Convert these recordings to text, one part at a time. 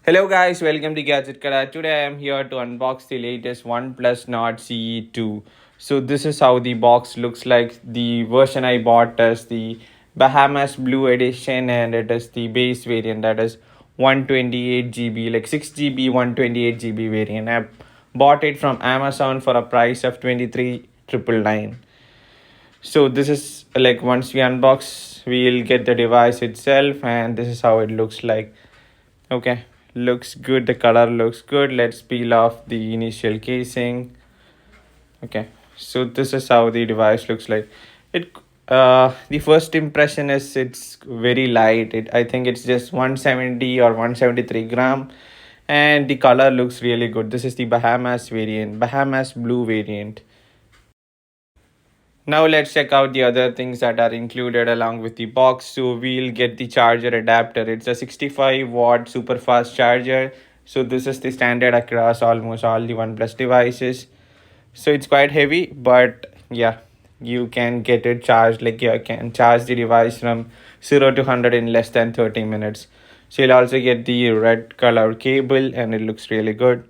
Hello guys, welcome to Gadget Kara. Today I am here to unbox the latest Oneplus Nord CE2. So this is how the box looks like. The version I bought is the Bahamas Blue Edition and it is the base variant, that is 128 GB, like 6 GB 128 GB variant. I bought it from Amazon for a price of 23,999. So this is like, once we unbox we'll get the device itself and this is how it looks like. Okay, looks good, the color looks good. Let's peel off the initial casing. Okay, so this is how the device looks like. It the first impression is it's very light. I think it's just 170 or 173 gram, and the color looks really good. This is the Bahamas variant, Bahamas Blue variant. Now let's check out the other things that are included along with the box. So we'll get the charger adapter. It's a 65-watt super fast charger. So this is the standard across almost all the OnePlus devices. So it's quite heavy, but yeah, you can get it charged. Like, you can charge the device from 0 to 100 in less than 30 minutes. So you'll also get the red color cable and it looks really good.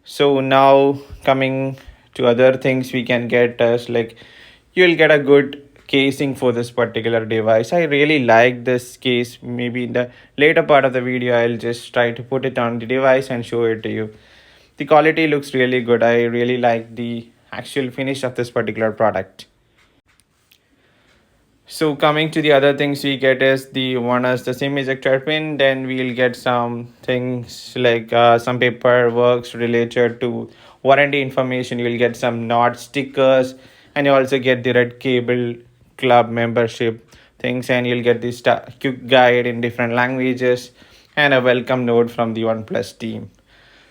So now coming to other things we can get is like, you'll get a good casing for this particular device. I really like this case. Maybe in the later part of the video I'll just try to put it on the device and show it to you. The quality looks really good. I really like the actual finish of this particular product. So coming to the other things we get is the one is the SIM ejector pin. Then we'll get some things like some paperwork related to warranty information. You'll get some Nord stickers, and you also get the Red Cable Club membership things, and you'll get this quick guide in different languages and a welcome note from the OnePlus team.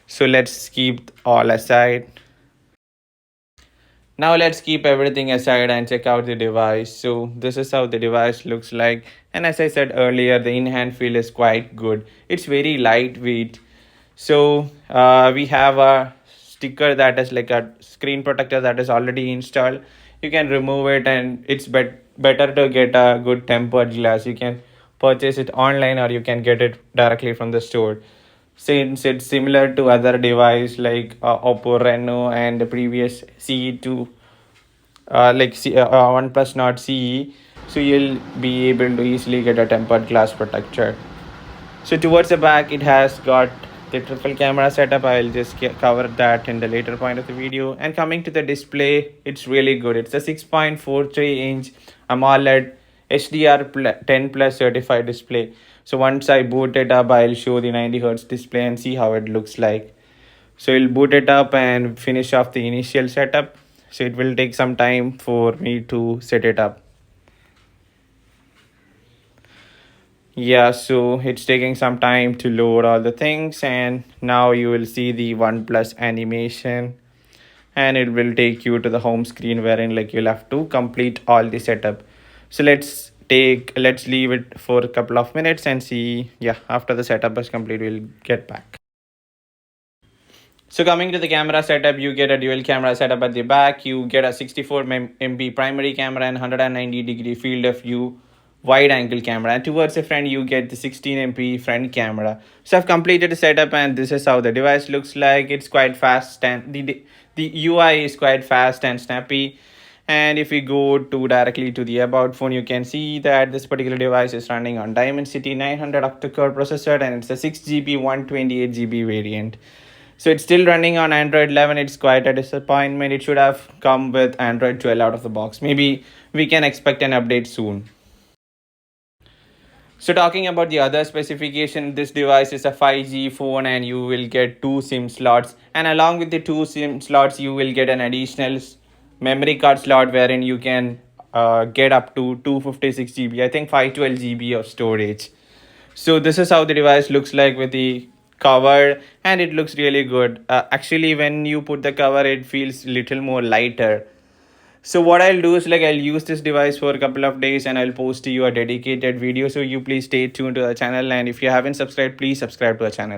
So let's keep all aside. Now let's keep everything aside and check out the device. So this is how the device looks like. And as I said earlier, the in-hand feel is quite good. It's very lightweight. So we have a sticker that is like a screen protector that is already installed. You can remove it and it's better to get a good tempered glass. You can purchase it online or you can get it directly from the store. Since it's similar to other device like Oppo Reno and the previous CE2, OnePlus Nord CE, so you'll be able to easily get a tempered glass protector. So towards the back it has got the triple camera setup. I'll just cover that in the later point of the video. And coming to the display, it's really good. It's a 6.43-inch AMOLED HDR10 plus certified display. So once I boot it up, I'll show the 90Hz display and see how it looks like. So I'll boot it up and finish off the initial setup. So it will take some time for me to set it up. Yeah, so it's taking some time to load all the things, and now you will see the OnePlus animation and it will take you to the home screen wherein like you'll have to complete all the setup. So let's leave it for a couple of minutes and see. Yeah, after the setup is complete we'll get back. So coming to the camera setup, you get a dual camera setup at the back. You get a 64 MP primary camera and 190-degree field of view wide angle camera, and towards the front you get the 16 MP front camera. So I've completed the setup and this is how the device looks like. It's quite fast and the UI is quite fast and snappy. And if we go to directly to the about phone, you can see that this particular device is running on Dimensity 900 octa-core processor and it's a 6 GB 128 GB variant. So it's still running on Android 11. It's quite a disappointment. It should have come with Android 12 out of the box. Maybe we can expect an update soon. So talking about the other specification, this device is a 5G phone and you will get 2 SIM slots. And along with the 2 SIM slots, you will get an additional memory card slot wherein you can get up to 256 GB, I think 512 GB of storage. So this is how the device looks like with the cover, and it looks really good. Actually, when you put the cover, it feels little more lighter. So what I'll do is like, I'll use this device for a couple of days and I'll post to you a dedicated video. So you please stay tuned to the channel, and if you haven't subscribed, please subscribe to the channel.